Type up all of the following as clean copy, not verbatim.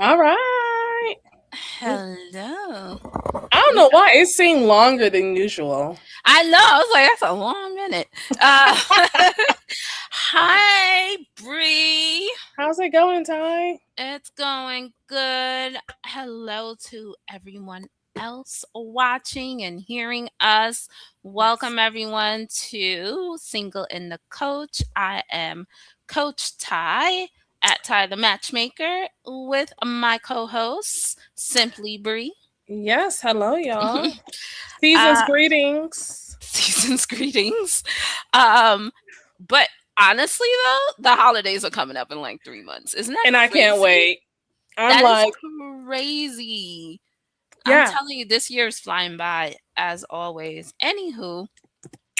All right. Hello. I don't We know why it seemed longer than usual. I know. I was like, that's a long minute. Hi, Bree. How's it going, Ty? It's going good. Hello to everyone else watching and hearing us. Yes. Welcome everyone to Single in the Coach. I am Coach Ty at Ty the Matchmaker with my co-host Simply Bree. Yes. Hello, y'all. Season's uh, greetings. Season's greetings. Um, but honestly, though, the holidays are coming up in like 3 months. Isn't that And I can't crazy? wait. I'm That is like, crazy. I'm yeah, telling you, this year is flying by as always. Anywho,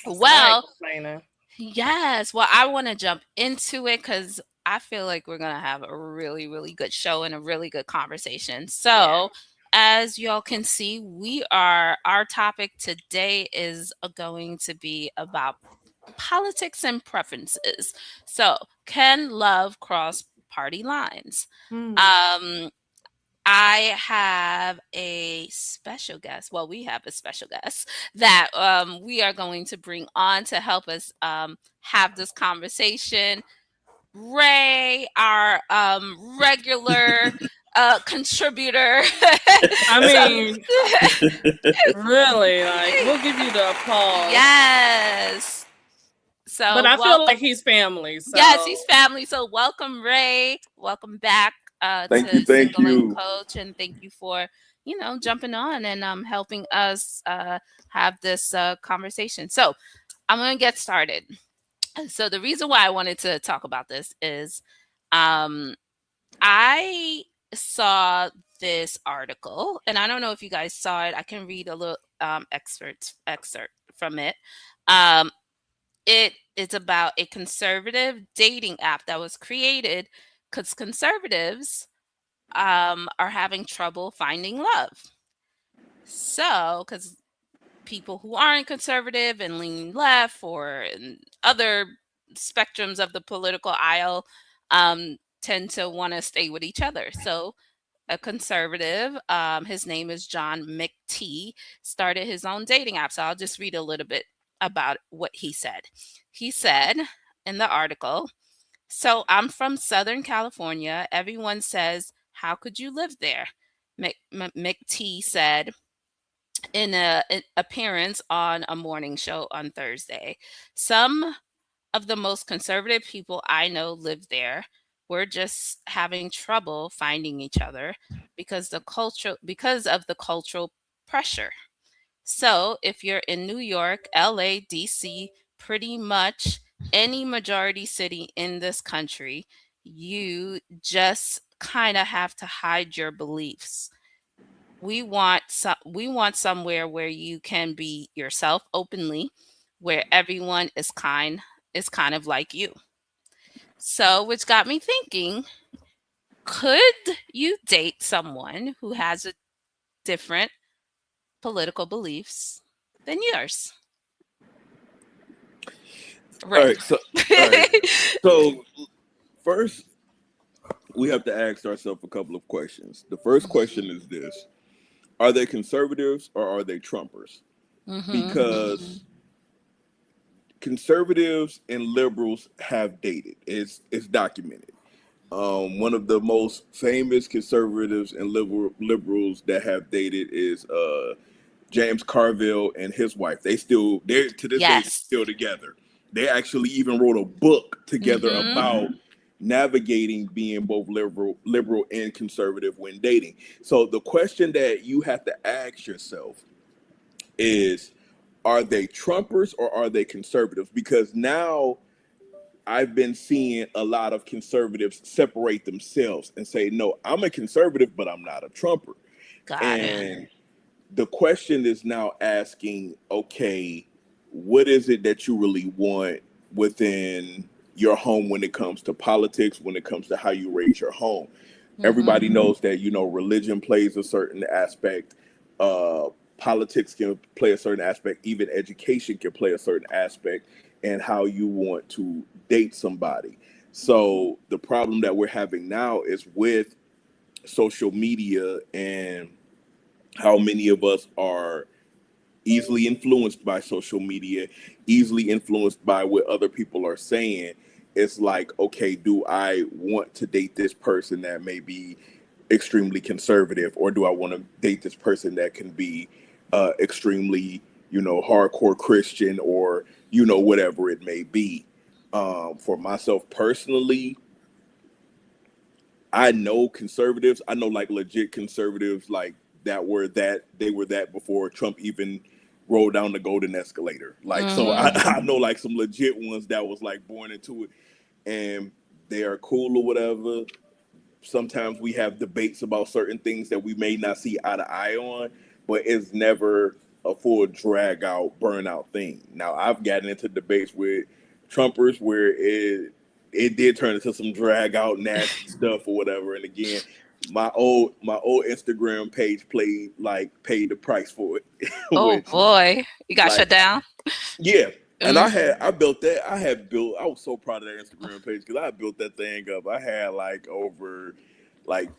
so I ain't well, complaining. yes. Well, I want to jump into it because I feel like we're going to have a really, really good show and a really good conversation. Yeah. So, as y'all can see, our topic today is going to be about politics and preferences. So, can love cross party lines? Hmm. Um, I have a special guest. Well, we have a special guest that we are going to bring on to help us have this conversation. Ray, our regular contributor. I So, mean, really, like, we'll give you the applause. yes. But So, I feel like welcome. he's family, Yes, he's so family. So welcome, Ray. Welcome back Thank you, to thank Single and you. Coach, and thank you for jumping on and helping us have this conversation. So I'm gonna get started. So the reason why I wanted to talk about this is um, I saw this article, and I don't know if you guys saw it. I can read a little excerpt from it. Um, it is about a conservative dating app that was created because conservatives are having trouble finding love. So, because people who aren't conservative and lean left or in other spectrums of the political aisle tend to want to stay with each other. So, a conservative, his name is John McT, started his own dating app. So I'll just read a little bit about what he said. He said in the article, so I'm from Southern California. Everyone says, how could you live there? McT said in an appearance on a morning show on Thursday. Some of the most conservative people I know live there. We're just having trouble finding each other because of the cultural pressure. So, if you're in New York, LA, DC, pretty much any majority city in this country, you just kind of have to hide your beliefs. We want somewhere where you can be yourself openly, where everyone is kind of like you. So, which got me thinking, could you date someone who has a different political beliefs than yours? All Right. right, so all right, so first we have to ask ourselves a couple of questions. The first question is this: are they conservatives or are they Trumpers? Mhm. Mhm. Because conservatives and liberals have dated. It's documented. One of the most famous conservatives and liberals that have dated is James Carville and his wife. They're to this day Yes. still together. They actually even wrote a book together Mhm. about navigating being both liberal and conservative when dating. So the question that you have to ask yourself is, are they Trumpers or are they conservatives? Because now I've been seeing a lot of conservatives separate themselves and say, no, I'm a conservative, but I'm not a Trumper. Got it. And the question is now asking, okay, what is it that you really want within your home when it comes to politics, when it comes to how you raise your home? Mhm. Everybody knows that, religion plays a certain aspect. Uh, Politics can play a certain aspect. Even education can play a certain aspect, and how you want to date somebody. So the problem that we're having now is with social media and how many of us are easily influenced by social media, easily influenced by what other people are saying. It's like, okay, do I want to date this person that may be extremely conservative, or do I want to date this person that can be extremely, hardcore Christian, or whatever it may be. For myself personally, I know conservatives. I know like legit conservatives, like they were that before Trump even rolled down the golden escalator. Like, so I know like some legit ones that was like born into it, and they are cool or whatever. Sometimes we have debates about certain things that we may not see eye to eye on, but it's never a full drag out, burnout thing. Now, I've gotten into debates with Trumpers where it did turn into some drag out nasty stuff or whatever. And again, my old Instagram page paid the price for it. Oh boy, you got shut down? Yeah. And I built that. I was so proud of that Instagram page because I built that thing up. I had like over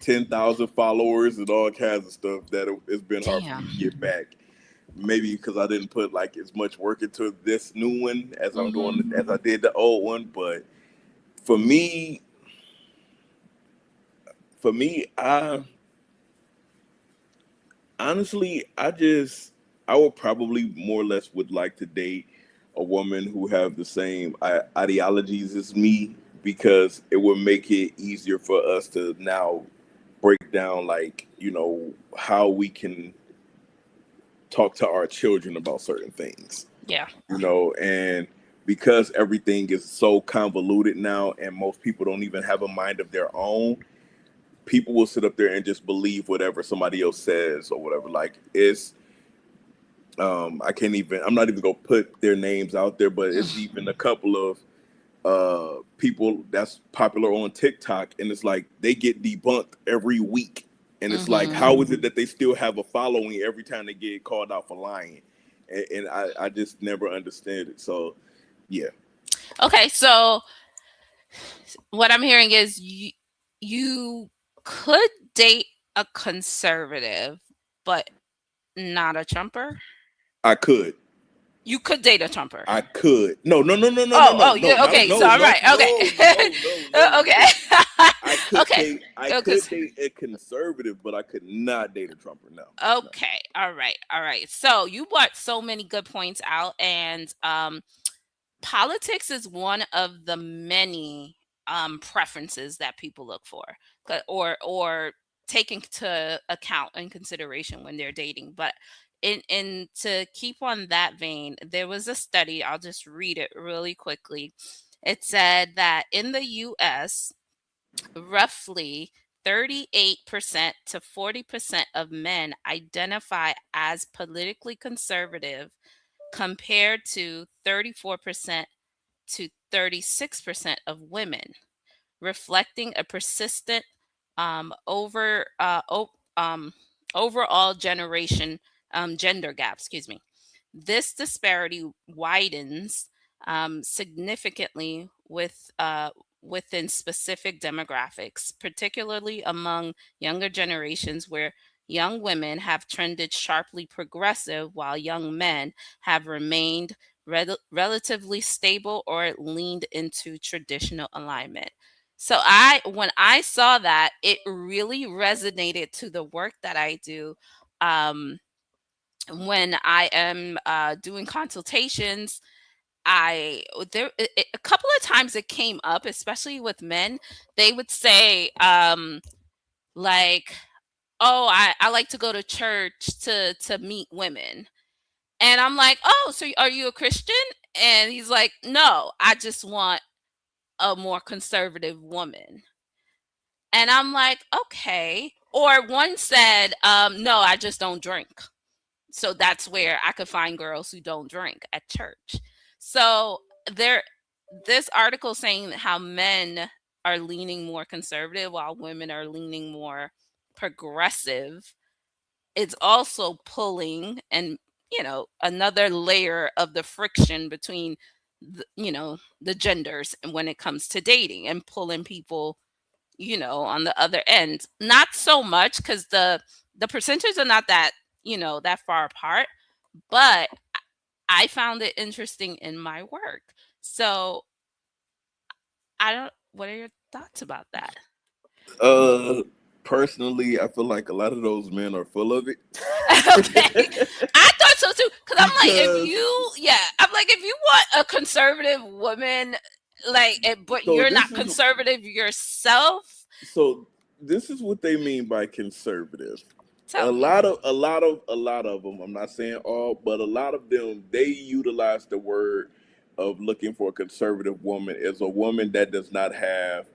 10,000 followers and all kinds of stuff that it's been hard for me to get back. Maybe because I didn't put like as much work into this new one as I'm doing as I did the old one. But for me, I honestly, I would probably more or less would like to date a woman who have the same ideologies as me, because it would make it easier for us to now break down how we can talk to our children about certain things. Yeah. And because everything is so convoluted now and most people don't even have a mind of their own, people will sit up there and just believe whatever somebody else says or whatever. Like, it's I'm not even gonna put their names out there, but it's even a couple of people that's popular on TikTok, and it's like they get debunked every week, and it's like, how is it that they still have a following every time they get called out for lying? And I just never understand it. So yeah. Okay, so what I'm hearing is you could date a conservative, but not a Trumper. I could. You could date a Trumper. I could. No. Yeah. Okay. So all right. Okay. Okay. I could date a conservative, but I could not date a Trumper. No. Okay. All right. So you brought so many good points out, and politics is one of the many preferences that people look for, or take into account and consideration when they're dating. But in to keep on that vein, there was a study. I'll just read it really quickly. It said that in the U.S., roughly 38% to 40% of men identify as politically conservative, compared to 34% to 36% of women, reflecting a persistent overall gender gap. Excuse me. This disparity widens significantly within specific demographics, particularly among younger generations, where young women have trended sharply progressive while young men have remained relatively stable or leaned into traditional alignment. So when I saw that, it really resonated to the work that I do. When I am doing consultations, a couple of times it came up, especially with men. They would say, like, "Oh, I like to go to church to meet women," and I'm like, "Oh, so are you a Christian?" And he's like, "No, I just want a more conservative woman." And I'm like, "Okay." Or one said, "No, I just don't drink." So that's where I could find girls who don't drink at church. So this article saying how men are leaning more conservative while women are leaning more progressive, it's also pulling and another layer of the friction between the genders, and when it comes to dating, and pulling people on the other end. Not so much because the percentages are not that, that far apart, but I found it interesting in my work. So what are your thoughts about that? Personally, I feel like a lot of those men are full of it. Okay. I thought so too. Cause I'm like, Because if you want a conservative woman, but so you're this not is conservative yourself, so this is what they mean by conservative. tell me. A lot of them. I'm not saying all, but a lot of them, they utilize the word of looking for a conservative woman as a woman that does not have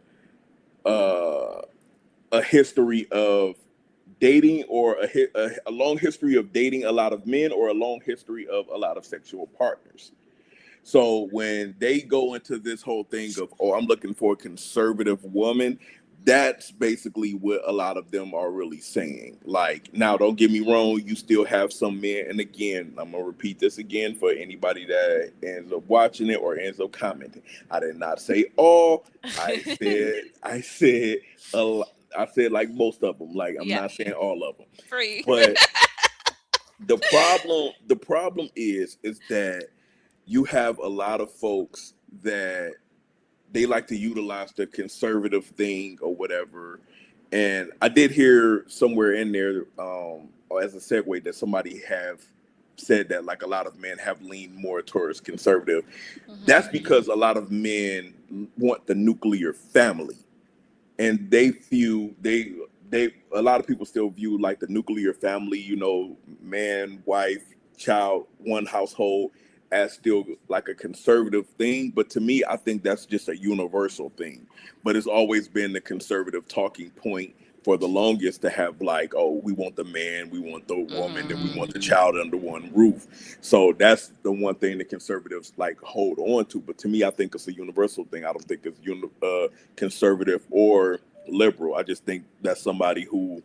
uh, a history of dating or a long history of dating a lot of men or a long history of a lot of sexual partners. So when they go into this whole thing of, oh, I'm looking for a conservative woman, that's basically what a lot of them are really saying. Like, now, don't get me wrong, you still have some men, and again, I'm gonna repeat this again for anybody that ends up watching it or ends up commenting. I did not say all. I said a lot. I said like most of them. Like, I'm Yeah. not saying all of them, Free. but the problem is that you have a lot of folks that they like to utilize the conservative thing or whatever. And I did hear somewhere in there, or as a segue, that somebody have said that like a lot of men have leaned more towards conservative. That's because a lot of men want the nuclear family, and they a lot of people still view like the nuclear family, man, wife, child, one household, as still like a conservative thing. But to me, I think that's just a universal thing. But it's always been the conservative talking point for the longest to have like, oh, we want the man, we want the woman, and we want the child under one roof. So that's the one thing the conservatives like hold on to. But to me, I think it's a universal thing. I don't think it's conservative or liberal. I just think that's somebody who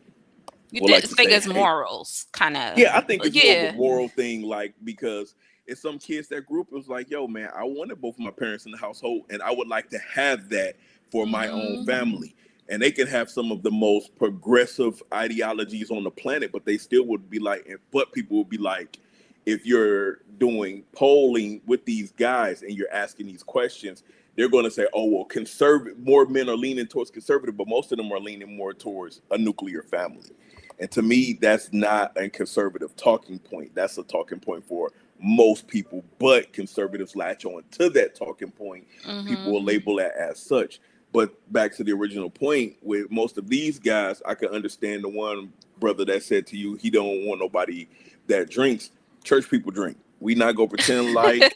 You would like did to think say, it's hey, morals, kind of. yeah, I think it's more of Yeah. a moral thing, like, because it's some kids that grew up, it was like, yo, man, I wanted both of my parents in the household, and I would like to have that for my own family. And they can have some of the most progressive ideologies on the planet, but they still would be like, but people would be like, if you're doing polling with these guys and you're asking these questions, they're going to say, oh, well, conservative, more men are leaning towards conservative, but most of them are leaning more towards a nuclear family. And to me, that's not a conservative talking point. That's a talking point for most people, but conservatives latch on to that talking point. People will label that as such. But back to the original point, with most of these guys, I can understand the one brother that said to you, he don't want nobody that drinks. Church people drink. We not gonna pretend like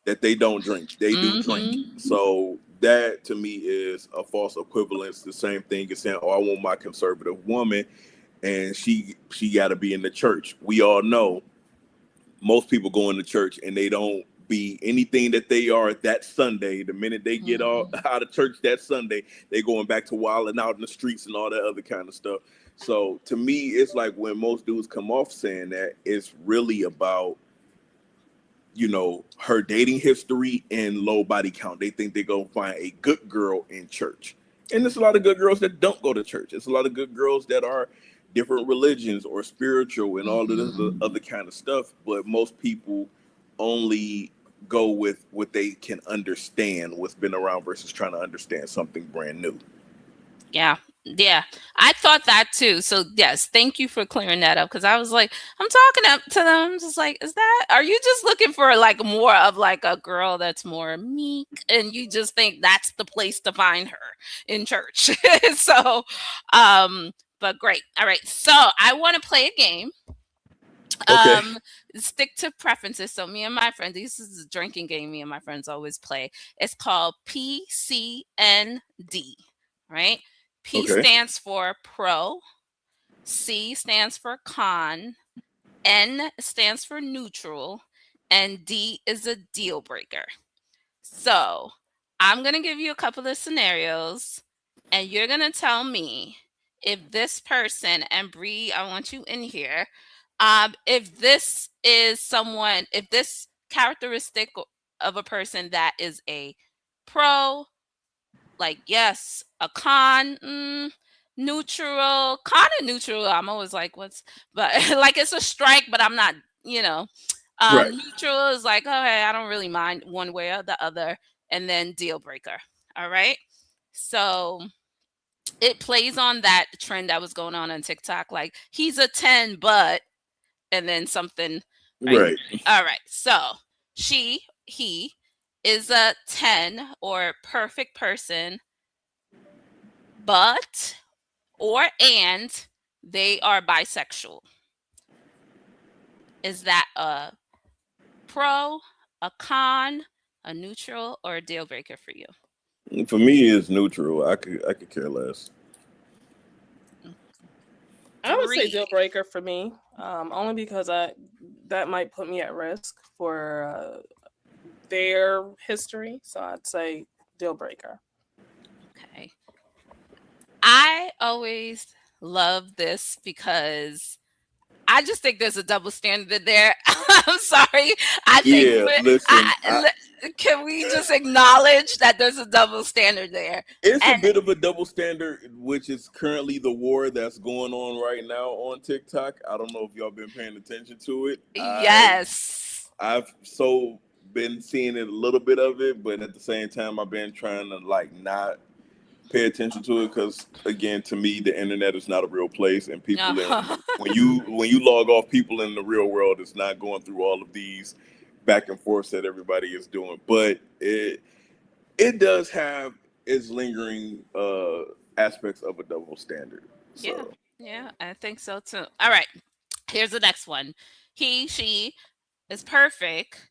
that they don't drink. They do drink. So that to me is a false equivalence. The same thing as saying, oh, I want my conservative woman and she got to be in the church. We all know most people go into church and they don't be anything that they are that Sunday. The minute they get out of church that Sunday, they going back to wilding out in the streets and all that other kind of stuff. So to me, it's like when most dudes come off saying that, it's really about, her dating history and low body count. They think they're going to find a good girl in church. And there's a lot of good girls that don't go to church. There's a lot of good girls that are different religions or spiritual and all of this other kind of stuff. But most people only go with what they can understand, what's been around, versus trying to understand something brand new. Yeah. I thought that too. So yes, thank you for clearing that up, because I was like, I'm talking up to them. I'm just like, are you just looking for like more of like a girl that's more meek, and you just think that's the place to find her in church? So, but great. All right. So I want to play a game. Okay. Stick to preferences. So me and my friends, this is a drinking game me and my friends always play. It's called PCND, right? P stands for pro, C stands for con, N stands for neutral, and D is a deal breaker. So I'm going to give you a couple of scenarios, and you're going to tell me if this person, and Bree, I want you in here, if this characteristic of a person that is a pro, like, yes, a con, neutral, kind of neutral. I'm always like, but like it's a strike, but I'm not, you know. Right. Neutral is like, okay, I don't really mind one way or the other, and then deal breaker. All right. So it plays on that trend that was going on TikTok, like he's a 10, but, and then something, right? Right. All right. So he is a 10 or perfect person, but, and they are bisexual. Is that a pro, a con, a neutral, or a deal breaker for you? For me, it's neutral. I could care less. I would say Three. deal breaker for me, only because that might put me at risk for their history. So I'd say deal breaker. Okay. I always love this because I just think there's a double standard there. I'm sorry. I think Yeah, listen, can we just acknowledge that there's a double standard there? it's a bit of a double standard, which is currently the war that's going on right now on TikTok. I don't know if y'all been paying attention to it. Yes. I've so been seeing it, a little bit of it, but at the same time, I've been trying to like not pay attention to it because, again, to me, the internet is not a real place, and people when you log off, people in the real world is not going through all of these back and forths that everybody is doing. But it does have its lingering aspects of a double standard. So. Yeah, I think so too. All right, here's the next one. She is perfect,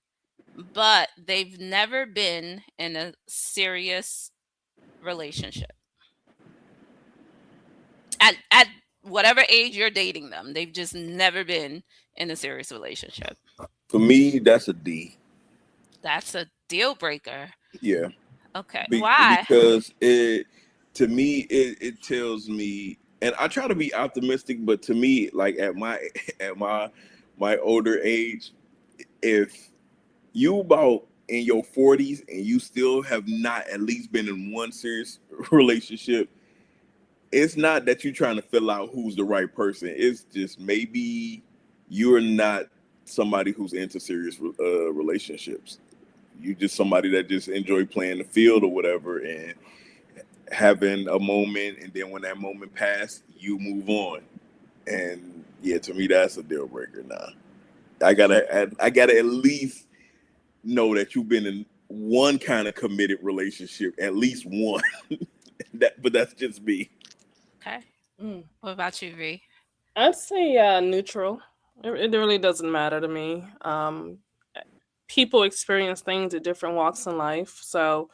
but they've never been in a serious relationship. At whatever age you're dating them, they've just never been in a serious relationship. For me, that's a D. That's a deal breaker. Yeah. Okay. Why? Because to me, it tells me, and I try to be optimistic, but to me, like at my older age, if you about in your 40s and you still have not at least been in one serious relationship, it's not that you're trying to fill out who's the right person. It's just maybe you're not somebody who's into serious relationships. You just somebody that just enjoy playing the field or whatever and having a moment, and then when that moment passed, you move on. And yeah, to me, that's a deal breaker. Nah, I gotta at least know that you've been in one kind of committed relationship, at least one. But that's just me. Okay. What about you, V? I'd say neutral. It really doesn't matter to me. People experience things at different walks in life, so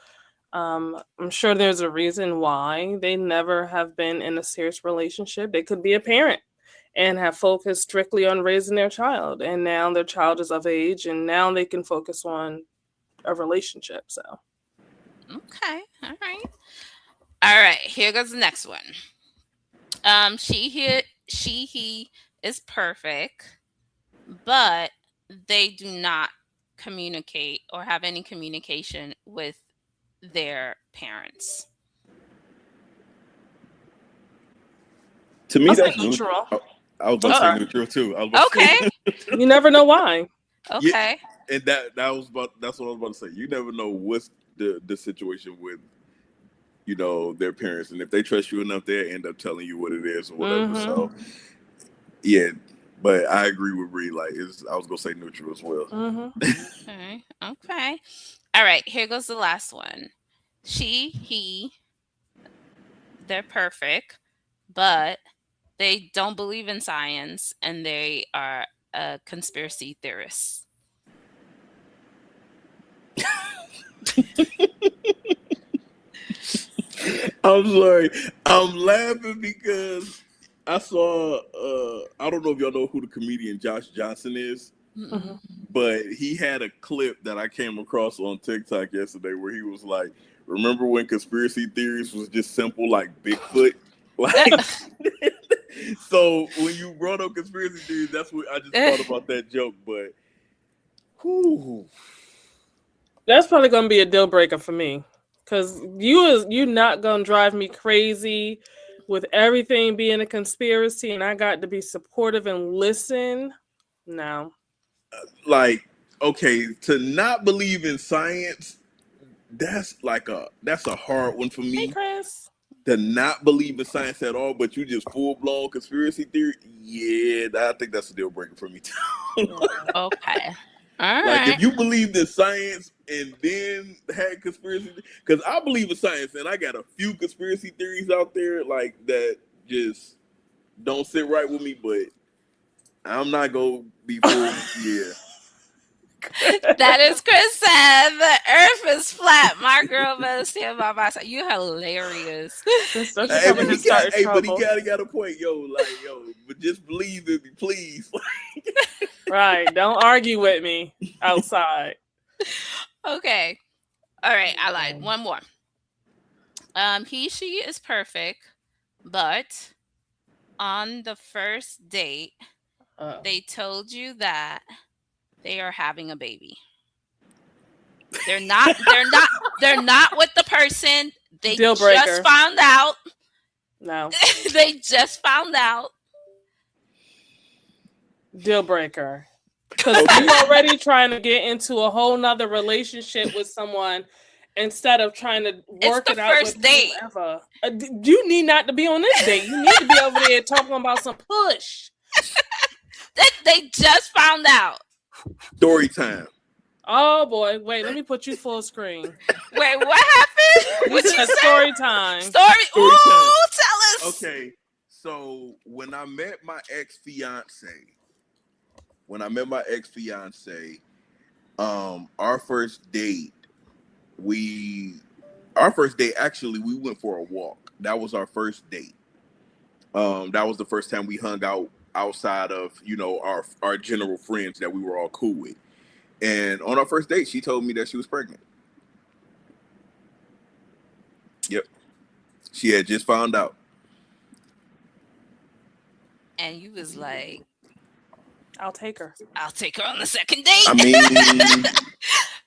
I'm sure there's a reason why they never have been in a serious relationship. They could be a parent and have focused strictly on raising their child, and now their child is of age, and now they can focus on a relationship. So, okay, all right. Here goes the next one. He is perfect, but they do not communicate or have any communication with their parents. To me, that's neutral. I was about to say neutral too. Okay. You never know why. Okay. Yeah, and that's what I was about to say. You never know what's the situation with, their parents, and if they trust you enough, they end up telling you what it is or whatever. Mm-hmm. So yeah, but I agree with Bree. Like, I was gonna say neutral as well. Mm-hmm. Okay. All right. Here goes the last one. They're perfect, but they don't believe in science, and they are a conspiracy theorist. I'm sorry. I'm laughing because I saw, I don't know if y'all know who the comedian Josh Johnson is, but he had a clip that I came across on TikTok yesterday where he was like, remember when conspiracy theories was just simple like Bigfoot? Like, so when you brought up conspiracy theories, that's what I just thought about that joke, but that's probably going to be a deal breaker for me. Because you not gonna drive me crazy with everything being a conspiracy, and I got to be supportive and listen. No. Like, okay, to not believe in science, that's a hard one for Hey, me. Chris. To not believe in science at all, but you just full blown conspiracy theory. Yeah, I think that's a deal breaker for me too. Okay. All Like, right. if you believed in science and then had conspiracy, because I believe in science and I got a few conspiracy theories out there like that just don't sit right with me, but I'm not gonna be full. Yeah. That is Chris said. The earth is flat. My girl better stand by my side. You hilarious. Chris, don't you Hey, tell but me to start in but he trouble. got a point, but just believe in me, please. Right. Don't argue with me outside. Okay. All right. I lied. One more. She is perfect, but on the first date, they told you that they are having a baby. They're not with the person. They Deal breaker. just found out. No. They just found out. Deal breaker. Because you already trying to get into a whole nother relationship with someone instead of trying to work It's the it out first with date. whoever. You need not to be on this date. You need to be over there talking about some push. They just found out. Story time. Oh boy, wait, let me put you full screen. Wait, what happened? What you said? Story time. Story. Ooh, tell us. Okay, so when I met my ex fiance, our first date actually we went for a walk. That was our first date. That was the first time we hung out outside of our general friends that we were all cool with. And on our first date, she told me that she was pregnant. Yep. She had just found out. And you was like, I'll take her on the second date. I mean,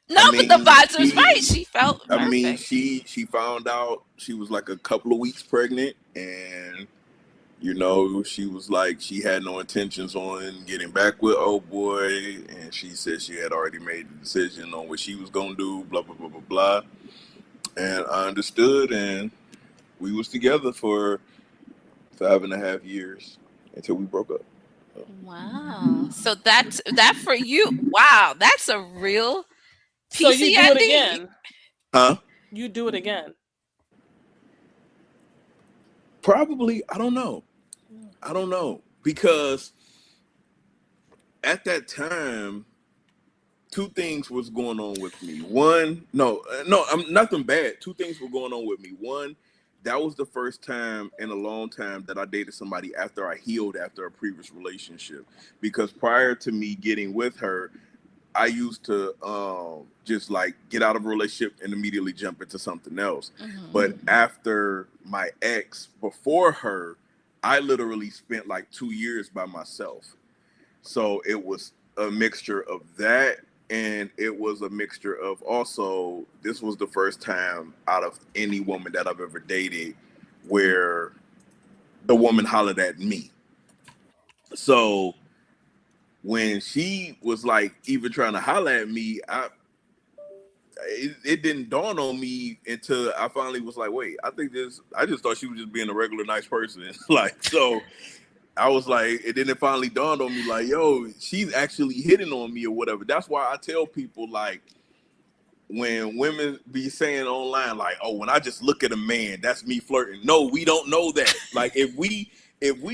but the vibes was right. She felt perfect. I mean, she found out she was like a couple of weeks pregnant, and she was like, she had no intentions on getting back with old boy, and she said she had already made the decision on what she was gonna do, blah blah blah blah blah. And I understood, and we was together for 5.5 years until we broke up. Wow. So that for you. Wow, that's a real piece So you do it again. Huh? You do it again. Probably. I don't know. Because at that time, two things was going on with me. One, I'm nothing bad. Two things were going on with me. One, that was the first time in a long time that I dated somebody after I healed after a previous relationship. Because prior to me getting with her, I used to just like get out of a relationship and immediately jump into something else. Mm-hmm. But after my ex, before her, I literally spent like 2 years by myself. So it was a mixture of that, and it was a mixture of also, this was the first time out of any woman that I've ever dated where the woman hollered at me. So when she was like even trying to holler at me, it didn't dawn on me until I finally was like, wait, I just thought she was just being a regular nice person. Like, so I was like, and then it finally dawned on me like, yo, she's actually hitting on me or whatever. That's why I tell people, like, when women be saying online, like, oh, when I just look at a man, that's me flirting. No, we don't know that. Like, if we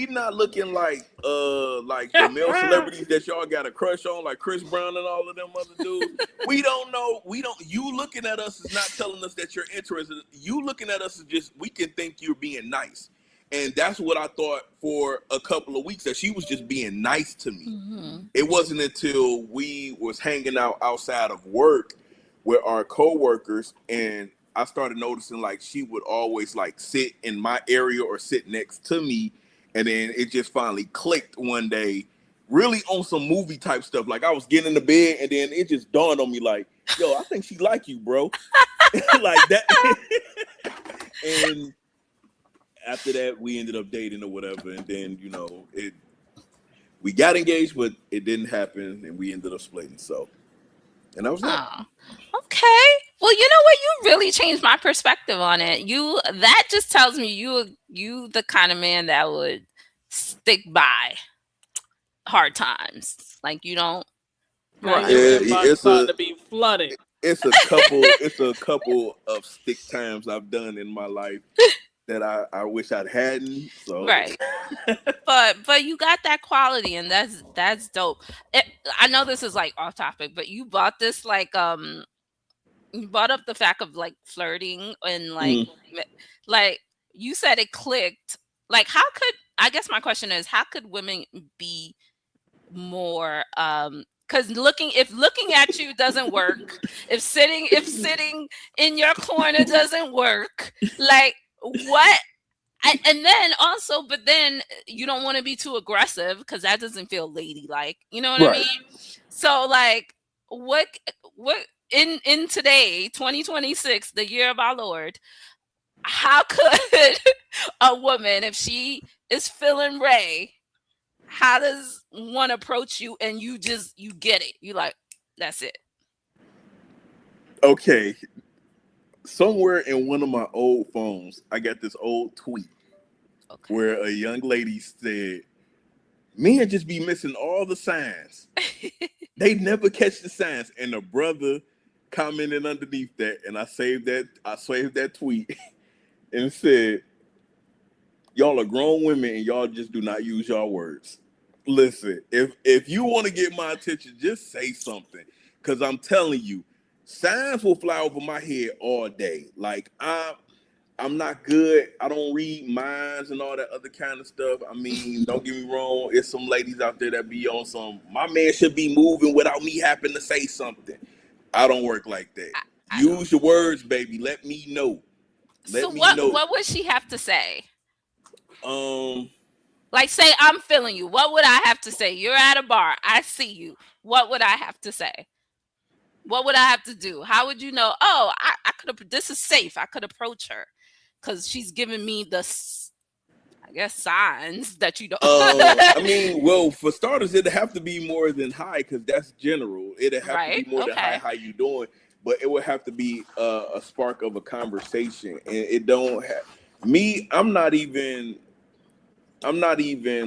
not looking like the male celebrities that y'all got a crush on, like Chris Brown and all of them other dudes, we don't know. You looking at us is not telling us that you're interested. You looking at us is just, we can think you're being nice. And that's what I thought for a couple of weeks, that she was just being nice to me. Mm-hmm. It wasn't until we was hanging out outside of work with our coworkers, and I started noticing like she would always like sit in my area or sit next to me. And then it just finally clicked one day, really on some movie type stuff. Like I was getting in the bed, and then it just dawned on me like, yo, I think she like you, bro. like that. And after that, we ended up dating or whatever, and then we got engaged, but it didn't happen, and we ended up splitting. So, and that was that. Oh, okay. Well, you know what? You really changed my perspective on it. That just tells me you the kind of man that would stick by hard times. Like you don't. Now Right. your Yeah, inbox about to be flooded. it's a couple of stick times I've done in my life that I wish I'd hadn't. So Right. But you got that quality, and that's dope. I know this is like off topic, but you bought this like you brought up the fact of like flirting and like you said it clicked. Like how could I guess my question is how could women be more because if looking at you doesn't work, if sitting in your corner doesn't work, like what and then also but then you don't want to be too aggressive because that doesn't feel ladylike, you know what I Right. mean? So like what in today 2026, the year of our Lord, how could a woman, if she is feeling Ray, how does one approach you and you get it? You like, that's it. Okay. Somewhere in one of my old phones, I got this old tweet where a young lady said, "Men just be missing all the signs. They never catch the signs." And a brother commented underneath that, and I saved that tweet and said, "Y'all are grown women and y'all just do not use y'all words. Listen, if you want to get my attention, just say something. Cause I'm telling you, signs will fly over my head all day. Like I'm not good. I don't read minds and all that other kind of stuff. I mean, don't get me wrong. There's some ladies out there that be on some, my man should be moving without me having to say something. I don't work like that. Use your words, baby. Let me know. What would she have to say? Like say I'm feeling you. What would I have to say? You're at a bar. I see you. What would I have to say? What would I have to do? How would you know? Oh, I could have. This is safe. I could approach her because she's giving me the, I guess, signs that you don't. I mean, well, for starters, it'd have to be more than hi because that's general. It'd have to be more than hi. How you doing? But it would have to be a spark of a conversation, and it don't have me. I'm not even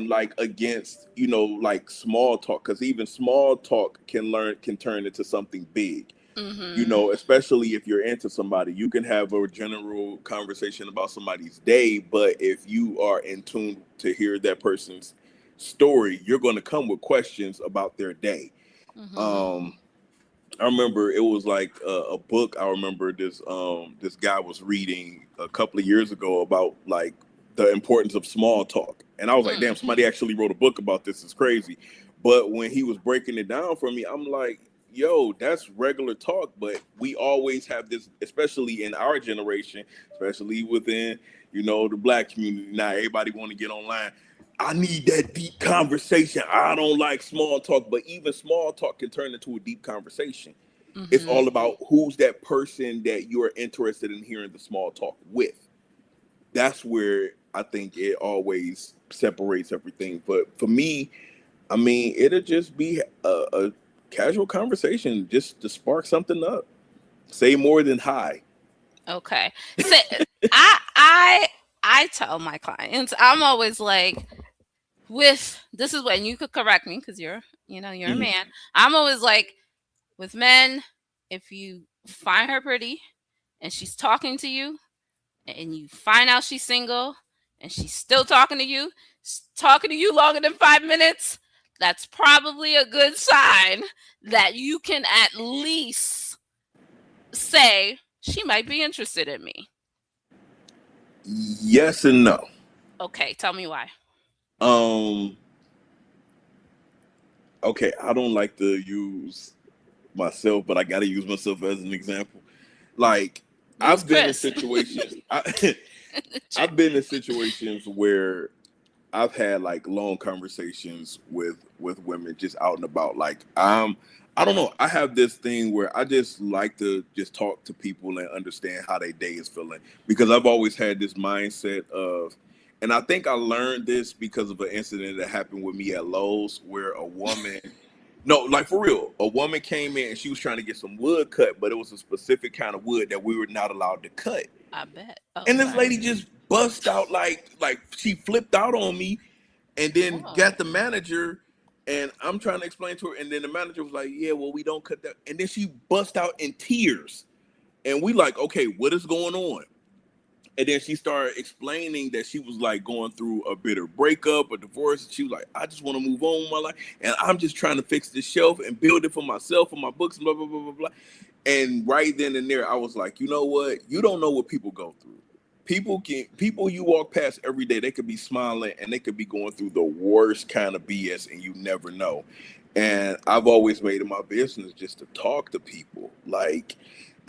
like against like small talk because even small talk can turn into something big. Especially if you're into somebody, you can have a general conversation about somebody's day, but if you are in tune to hear that person's story, you're going to come with questions about their day. I remember it was like a book. I remember this guy was reading a couple of years ago about like the importance of small talk. And I was like, damn, somebody actually wrote a book about this. It's crazy. But when he was breaking it down for me, I'm like, yo, that's regular talk. But we always have this, especially in our generation, especially within, the Black community. Now everybody want to get online. I need that deep conversation. I don't like small talk, but even small talk can turn into a deep conversation. It's all about who's that person that you are interested in hearing the small talk with. That's where I think it always separates everything. But for me, I mean, it'll just be a casual conversation just to spark something up. Say more than hi. Okay. So I tell my clients, I'm always like, this is when you could correct me because you're a man. I'm always like, with men, if you find her pretty and she's talking to you and you find out she's single and she's still talking to you longer than 5 minutes, that's probably a good sign that you can at least say she might be interested in me. Yes and no. Okay, tell me why. Okay, I don't like to use myself, but I got to use myself as an example. Like, I've been in situations. I've been in situations where I've had like long conversations with women just out and about. Like I'm I don't know. I have this thing where I just like to just talk to people and understand how their day is feeling, because I've always had this mindset of, and I think I learned this because of an incident that happened with me at Lowe's where a woman, no, like for real, a woman came in and she was trying to get some wood cut, but it was a specific kind of wood that we were not allowed to cut. I bet. Oh, And this sorry. lady just bust out like she flipped out on me, and then Oh. got the manager, and I'm trying to explain to her, and then the manager was like, yeah, well, we don't cut that. And then she bust out in tears, and we like, okay, what is going on? And then she started explaining that she was like going through a bitter breakup, a divorce. She was like, I just want to move on with my life, and I'm just trying to fix this shelf and build it for myself, for my books, blah blah blah blah blah. And right then and there, I was like, you know what? You don't know what people go through. People you walk past every day, they could be smiling and they could be going through the worst kind of BS, and you never know. And I've always made it my business just to talk to people. Like,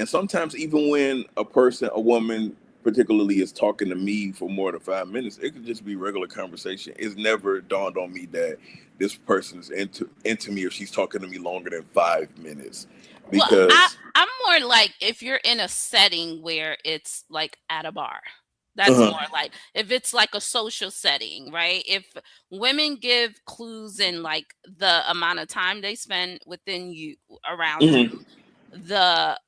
and sometimes even when a woman particularly is talking to me for more than 5 minutes, it could just be regular conversation. It's never dawned on me that this person is into me, or she's talking to me longer than 5 minutes. Because I'm more like, if you're in a setting where it's like at a bar, that's more like, if it's like a social setting, right? If women give clues in like the amount of time they spend within you, around you, the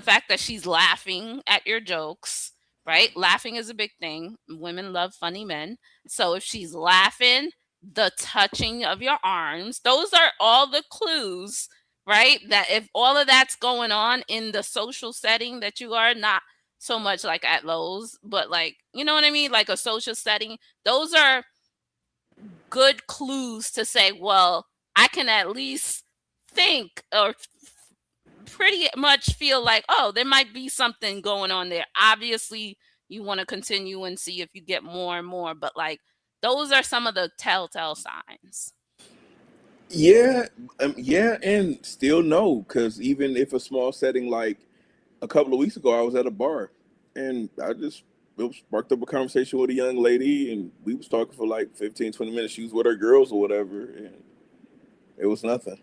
fact that she's laughing at your jokes, right? Laughing is a big thing. Women love funny men. So if she's laughing, the touching of your arms, those are all the clues, right? That if all of that's going on in the social setting that you are, not so much like at Lowe's, but like, you know what I mean? Like a social setting, those are good clues to say, well, I can at least think or pretty much feel like, oh, there might be something going on there. Obviously, you want to continue and see if you get more and more, but like, those are some of the telltale signs. yeah, and still no, because even if a small setting, like a couple of weeks ago, I was at a bar, and it sparked up a conversation with a young lady, and we was talking for like 15, 20 minutes. She was with her girls or whatever, and it was nothing.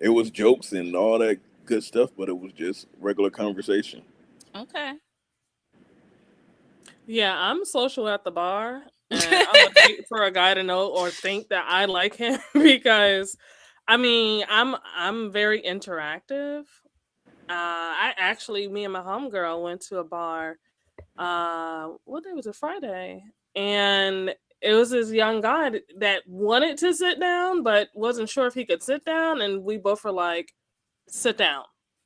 It was jokes and all that good stuff, but it was just regular conversation. Okay. Yeah, I'm social at the bar, and I would hate for a guy to know or think that I like him because, I mean, I'm very interactive. Me and my homegirl went to a bar. What day was it? Friday, and it was this young guy that wanted to sit down, but wasn't sure if he could sit down, and we both were like, "Sit down.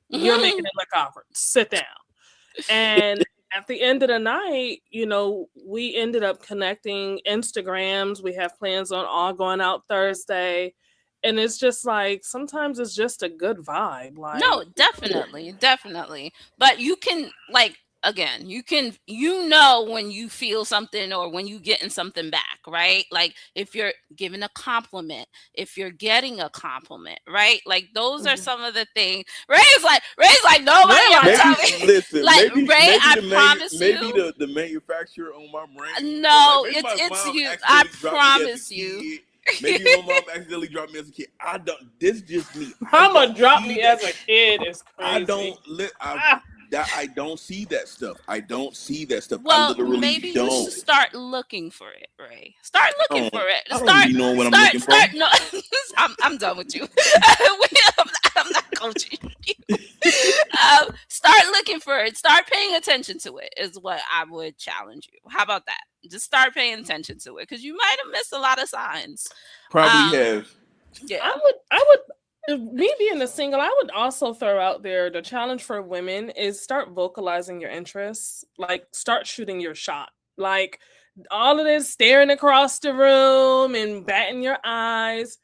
You're making it look awkward. Sit down." And at the end of the night, we ended up connecting Instagrams. We have plans on all going out Thursday. And it's just like, sometimes it's just a good vibe. Like, No, definitely. But you can, like, again, when you feel something or when you getting something back, right? Like if you're giving a compliment, if you're getting a compliment, right? Like those are some of the things. Ray's like nobody ever tell me. Listen, Like, maybe, Ray, I maybe promise maybe you. the manufacturer on my brain. No, Like, maybe my it's mom you. accidentally I dropped me as a promise kid. you. Maybe my mom accidentally dropped me as a kid. I don't. This is just me. Mama dropped me as a kid is crazy. I don't see that stuff. I don't see that stuff. Well, I literally maybe don't. you should start looking for it, Ray. Start looking for it. I don't really know what I'm looking for. No, I'm done with you. I'm not coaching you. Start looking for it. Start paying attention to it is what I would challenge you. How about that? Just start paying attention to it because you might have missed a lot of signs. Probably have. Yeah, I would. Me being a single, I would also throw out there the challenge for women is start vocalizing your interests. Like, start shooting your shot. Like, all of this staring across the room and batting your eyes.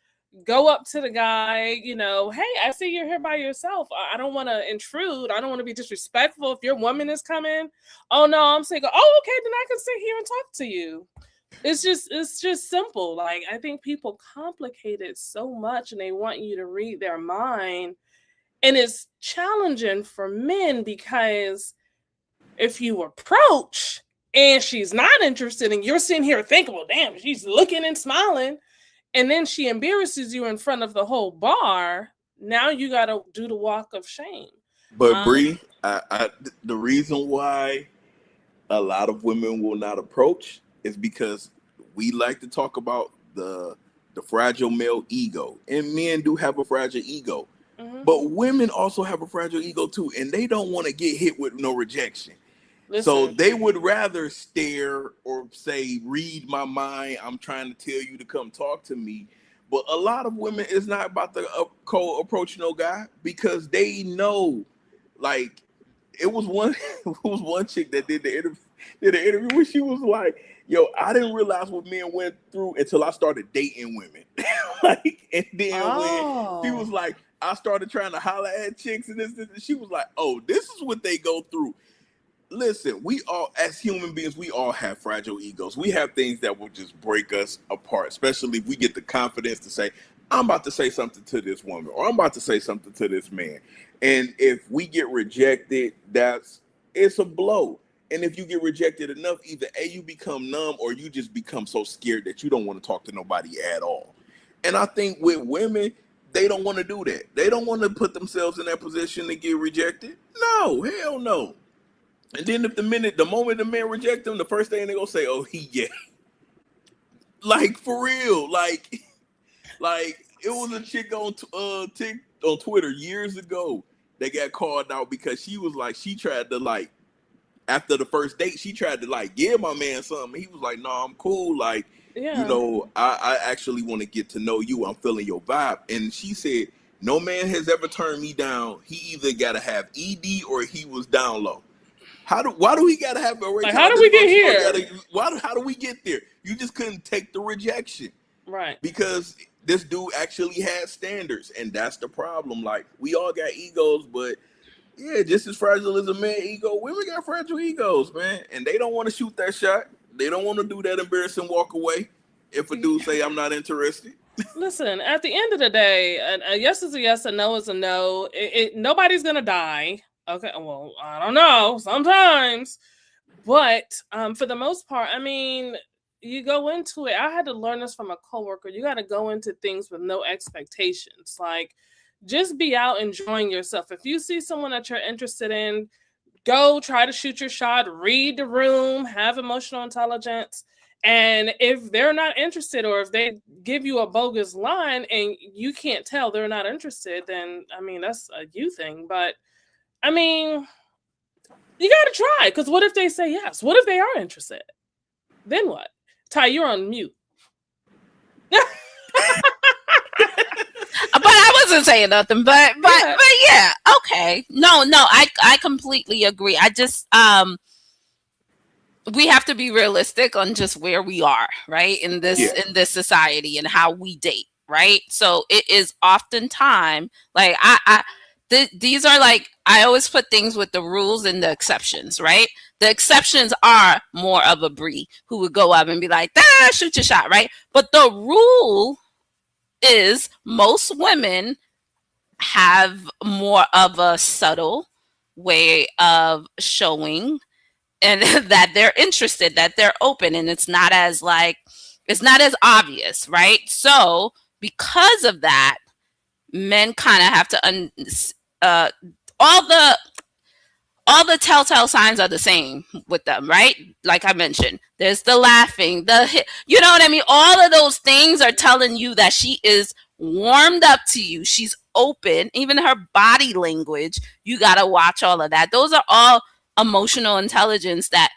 Go up to the guy, hey, I see you're here by yourself. I don't want to intrude. I don't want to be disrespectful if your woman is coming. Oh no, I'm single. Oh, okay, then I can sit here and talk to you. It's just simple. Like, I think people complicate it so much and they want you to read their mind. And it's challenging for men because if you approach and she's not interested and you're sitting here thinking, well, damn, she's looking and smiling, and then she embarrasses you in front of the whole bar, now you got to do the walk of shame. But Bree, the reason why a lot of women will not approach is because we like to talk about the fragile male ego, and men do have a fragile ego, but women also have a fragile ego too, and they don't want to get hit with no rejection. So they would rather stare or say, read my mind, I'm trying to tell you to come talk to me. But a lot of women is not about to approach no guy because they know, like, it was one chick that did the interview where she was like, yo, I didn't realize what men went through until I started dating women. Like, and then when she was like, I started trying to holler at chicks and this, and she was like, oh, this is what they go through. Listen, we all, as human beings, we all have fragile egos. We have things that will just break us apart, especially if we get the confidence to say, I'm about to say something to this woman, or I'm about to say something to this man. And if we get rejected, it's a blow. And if you get rejected enough, either A, you become numb, or you just become so scared that you don't want to talk to nobody at all. And I think with women, they don't want to do that. They don't want to put themselves in that position to get rejected. No, hell no. And then the moment the man reject them, the first thing they gonna say, oh, he gay. Like, for real. Like it was a chick on Twitter years ago that got called out because she was like, she tried to, like, after the first date, she tried to, like, give my man something. He was like, no, I'm cool. Like, you know, I actually want to get to know you. I'm feeling your vibe. And she said, no man has ever turned me down. He either got to have ED or he was down low. Why do we gotta have a like, how do we get here? How do we get there? You just couldn't take the rejection, right? Because this dude actually had standards, and that's the problem. Like, we all got egos, but yeah, just as fragile as a man ego, women got fragile egos, man, and they don't want to shoot that shot. They don't want to do that embarrassing walk away if a dude say I'm not interested. Listen, at the end of the day, a yes is a yes, a no is a no. Nobody's gonna die. Okay, well, I don't know, sometimes. But for the most part, I mean, you go into it. I had to learn this from a coworker. You got to go into things with no expectations. Like, just be out enjoying yourself. If you see someone that you're interested in, go try to shoot your shot, read the room, have emotional intelligence. And if they're not interested, or if they give you a bogus line and you can't tell they're not interested, then, I mean, that's a you thing. But I mean, you got to try, because what if they say yes? What if they are interested? Then what? Ty, you're on mute. But I wasn't saying nothing, but yeah, okay. No, I completely agree. I just, we have to be realistic on just where we are, right? In this society and how we date, right? So it is oftentimes like, these are like, I always put things with the rules and the exceptions, right? The exceptions are more of a Brie who would go up and be like, shoot your shot, right? But the rule is most women have more of a subtle way of showing and that they're interested, that they're open, and it's not as obvious, right? So because of that, men kind of have to all the telltale signs are the same with them, right? Like I mentioned, there's the laughing, you know what I mean? All of those things are telling you that she is warmed up to you. She's open. Even her body language, you got to watch all of that. Those are all emotional intelligence that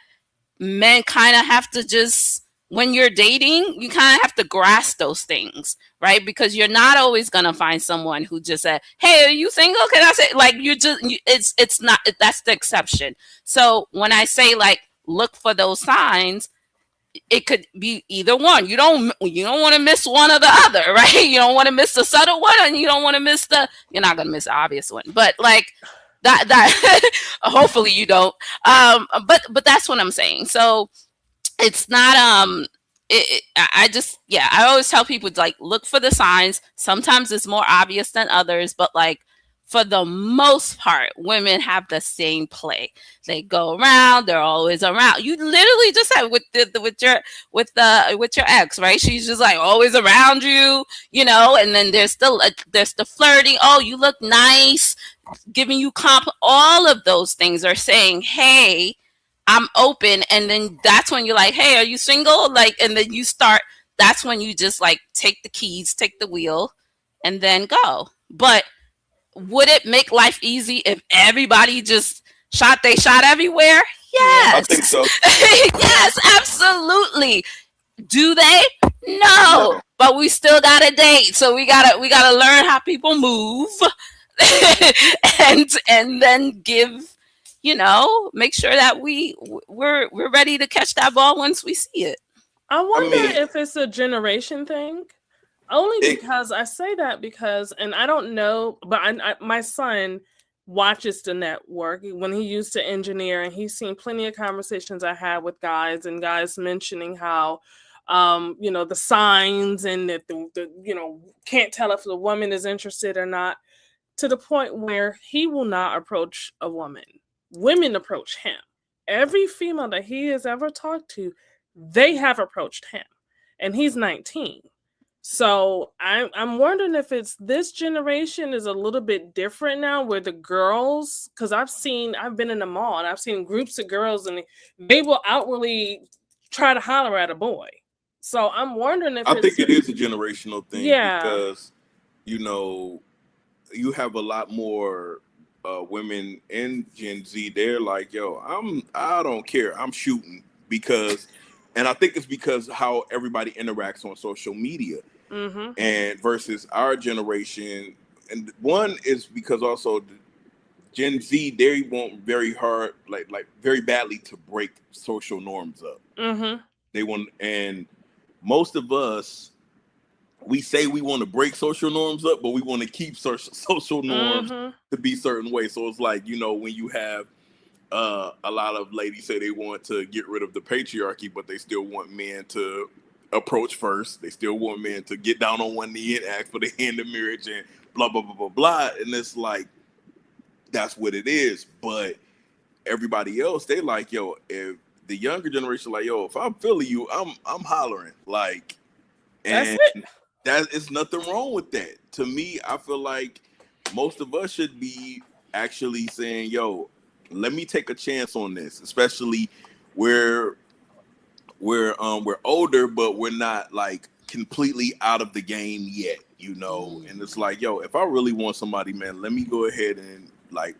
men kind of have to just, when you're dating, you kind of have to grasp those things, right? Because you're not always going to find someone who just said, hey, are you single? Can I say, like, it's not, that's the exception. So when I say, like, look for those signs, it could be either one. You don't want to miss one or the other, right? You don't want to miss the subtle one, and you don't want to miss you're not going to miss the obvious one. But like that hopefully you don't. But that's what I'm saying. So it's not, I always tell people, like, look for the signs. Sometimes it's more obvious than others, but like, for the most part, women have the same play. They go around. They're always around. You literally just said with your ex, right? She's just like always around you, And then there's the flirting. Oh, you look nice, giving you all of those things are saying, hey, I'm open. And then that's when you're like, hey, are you single? Like, and then that's when you just like take the keys, take the wheel, and then go. But would it make life easy if everybody just shot everywhere? Yes. I think so. Yes, absolutely. Do they? No. But we still got a date. So we gotta learn how people move and then give, make sure that we're ready to catch that ball once we see it. I wonder if it's a generation thing. Only because I say that because, and I don't know, but my son watches the network when he used to engineer, and he's seen plenty of conversations I had with guys mentioning how, the signs and that the can't tell if the woman is interested or not, to the point where he will not approach a woman. Women approach him. Every female that he has ever talked to, they have approached him, and he's 19. So I'm wondering if it's this generation is a little bit different now, where the girls, because I've been in the mall and I've seen groups of girls and they will outwardly try to holler at a boy. So I'm wondering if I think it is a generational thing. Yeah. Because you have a lot more women in Gen Z. They're like, yo, I don't care, I'm shooting, and I think it's because how everybody interacts on social media. Mm-hmm. And versus our generation, and one is because also Gen Z, they want very hard, like very badly to break social norms up. Mm-hmm. They want, and most of us, we say we want to break social norms up, but we want to keep social norms to be certain ways. So it's like, when you have a lot of ladies say they want to get rid of the patriarchy, but they still want men to approach first. They still want men to get down on one knee and ask for the hand of marriage and blah, blah, blah, blah, blah. And it's like, that's what it is. But everybody else, they like, yo, if the younger generation, like, yo, if I'm feeling you, I'm hollering. Like, and it's nothing wrong with that. To me, I feel like most of us should be actually saying, yo, let me take a chance on this, especially where we're older, but we're not like completely out of the game yet, And it's like, yo, if I really want somebody, man, let me go ahead and like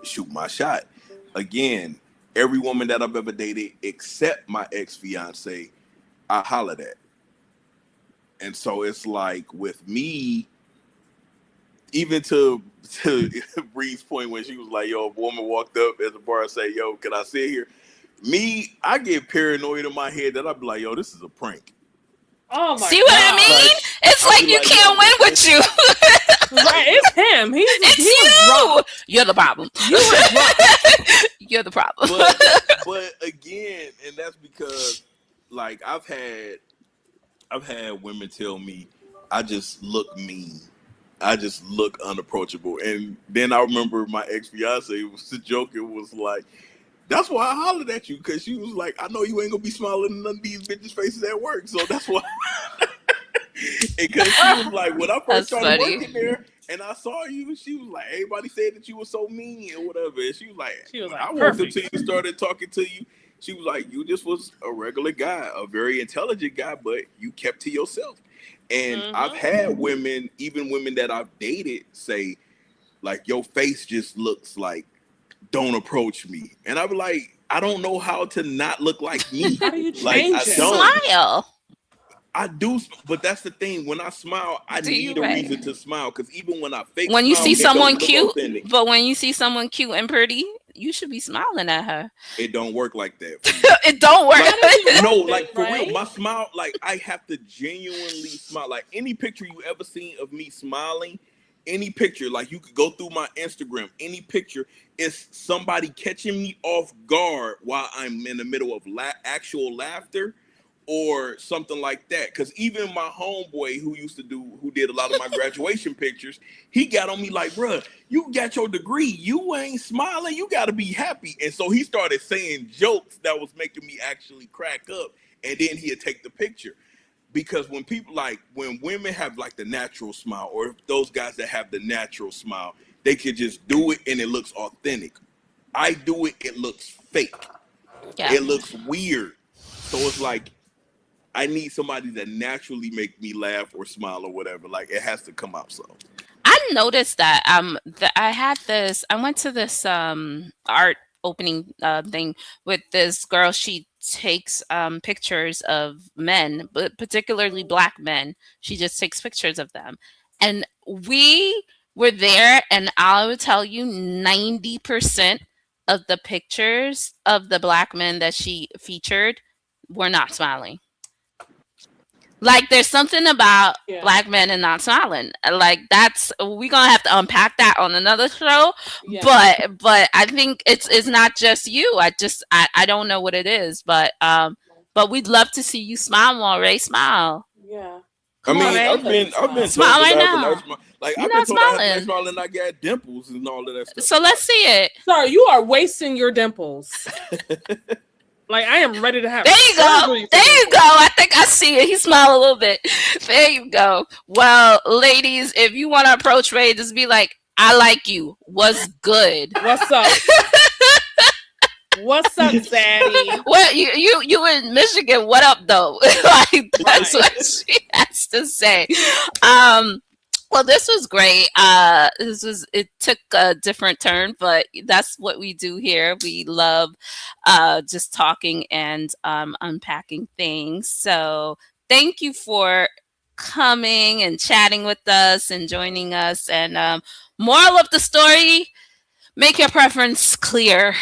shoot my shot. Again, every woman that I've ever dated, except my ex-fiance, I hollered at. And so it's like with me, even to Bree's point when she was like, yo, a woman walked up at the bar and say, yo, can I sit here? Me, I get paranoid in my head that I'd be like, yo, this is a prank. Oh my See what I mean? Like, it's like you can't win with you. Right, it's him. It's you. You're the problem. You're the problem. But again, and that's because like I've had women tell me I just look mean. I just look unapproachable. And then I remember my ex-fiance was joking, was like, that's why I hollered at you, because she was like, I know you ain't gonna be smiling in none of these bitches' faces at work, so that's why. Because she was like, when I first started working there and I saw you, she was like, everybody said that you were so mean or whatever. And she was like, I walked up to you, started talking to you. She was like, you just was a regular guy, a very intelligent guy, but you kept to yourself. And I've had women, even women that I've dated, say, like, your face just looks like, don't approach me. And I be like, I don't know how to not look like me. How do you like, change I it? don't. Smile. I do, but that's the thing. When I smile, I need a reason to smile. Because even when I fake, when you smile, see someone cute, authentic. But when you see someone cute and pretty, you should be smiling at her. It don't work like that. It don't work. No, like for real, my smile, like I have to genuinely smile. Like any picture you ever seen of me smiling, any picture, like you could go through my Instagram, any picture is somebody catching me off guard while I'm in the middle of actual laughter, or something like that. Because even my homeboy who did a lot of my graduation pictures, he got on me like, bruh, you got your degree, you ain't smiling, you got to be happy. And so he started saying jokes that was making me actually crack up, and then he'd take the picture. Because when women have like the natural smile, or those guys that have the natural smile, they can just do it and it looks authentic. I do it looks fake. Yeah. It looks weird. So it's like, I need somebody that naturally make me laugh or smile or whatever. Like, it has to come out. So I noticed that I went to this art opening thing with this girl. She takes pictures of men, but particularly black men. She just takes pictures of them. And we were there, and I would tell you 90% of the pictures of the black men that she featured were not smiling. Like, there's something about black men and not smiling. Like, we're gonna have to unpack that on another show. Yeah. But I think it's not just you. I don't know what it is, but we'd love to see you smile more, Ray. Smile. Yeah. Come on, I've been smile right now. Like, I've been told I have a nice smile and I got dimples and all of that stuff. So let's see it. Sorry, you are wasting your dimples. Like, I am ready to have. There you go. There you go. I think I see it. He smiled a little bit. There you go. Well, ladies, if you want to approach Ray, just be like, I like you. What's good? What's up? What's up, Zaddy? What you in Michigan? What up, though? Like, that's what she has to say. Well, this was great. It took a different turn, but that's what we do here. We love just talking and unpacking things. So thank you for coming and chatting with us and joining us. And moral of the story, make your preference clear.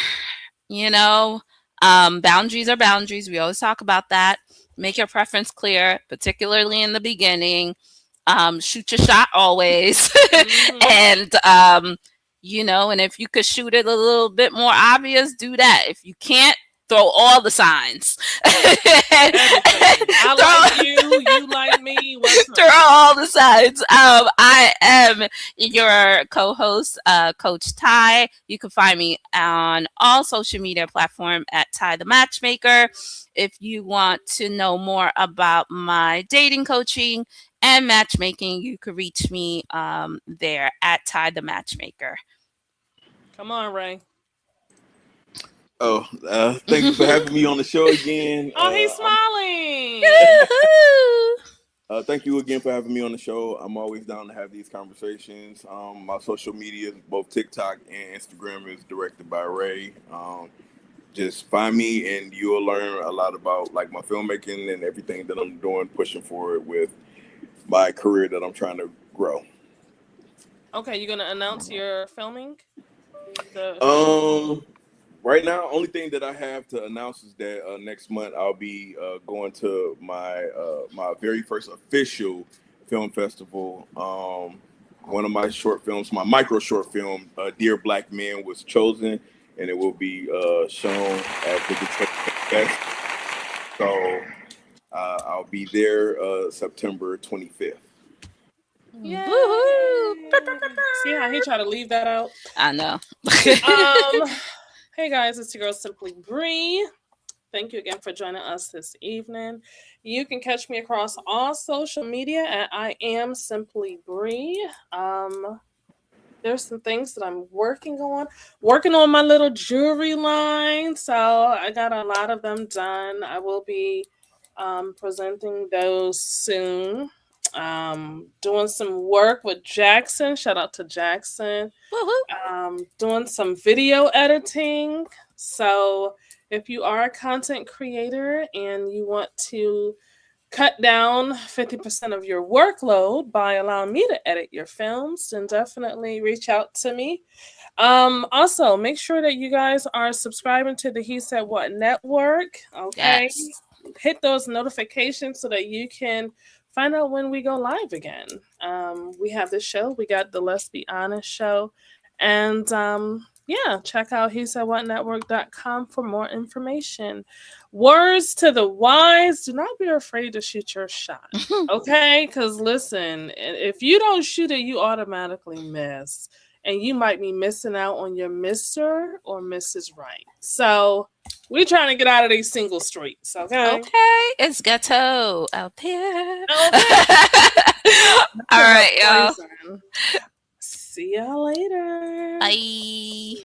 You know, boundaries are boundaries. We always talk about that. Make your preference clear, particularly in the beginning. Shoot your shot always. And and if you could shoot it a little bit more obvious, do that. If you can't, throw all the signs. I like you like me. Throw all the signs. I am your co-host, Coach Ty. You can find me on all social media platforms at Ty the Matchmaker. If you want to know more about my dating coaching and matchmaking, you can reach me there at Ty the Matchmaker. Come on, Ray. Oh, thank you for having me on the show again. Oh, he's smiling. Thank you again for having me on the show. I'm always down to have these conversations. My social media, both TikTok and Instagram, is directed by Ray. Just find me and you'll learn a lot about like my filmmaking and everything that I'm doing, pushing forward with my career that I'm trying to grow. Okay, you're gonna announce your filming? Right now, only thing that I have to announce is that next month I'll be going to my very first official film festival. One of my short films, my micro short film, Dear Black Men, was chosen, and it will be shown at the Decoded Fest. So I'll be there September 25th. Yeah. See how he tried to leave that out? I know. Hey guys, it's your girl Simply Bree. Thank you again for joining us this evening. You can catch me across all social media at I am Simply Bree. There's some things that I'm working on my little jewelry line. So I got a lot of them done. I will be presenting those soon. Doing some work with Jackson. Shout out to Jackson. Doing some video editing. So if you are a content creator and you want to cut down 50% of your workload by allowing me to edit your films, then definitely reach out to me. Also, make sure that you guys are subscribing to the He Said What Network. Okay. Yes. Hit those notifications so that you can find out when we go live again. We have this show. We got the Let's Be Honest show. And yeah, check out hesaidwhatnetwork.com for more information. Words to the wise, do not be afraid to shoot your shot. Okay? Because listen, if you don't shoot it, you automatically miss. And you might be missing out on your Mr. or Mrs. Right. So we're trying to get out of these single streets, okay? Okay, it's ghetto out there. Okay. All right, y'all. See y'all later. Bye.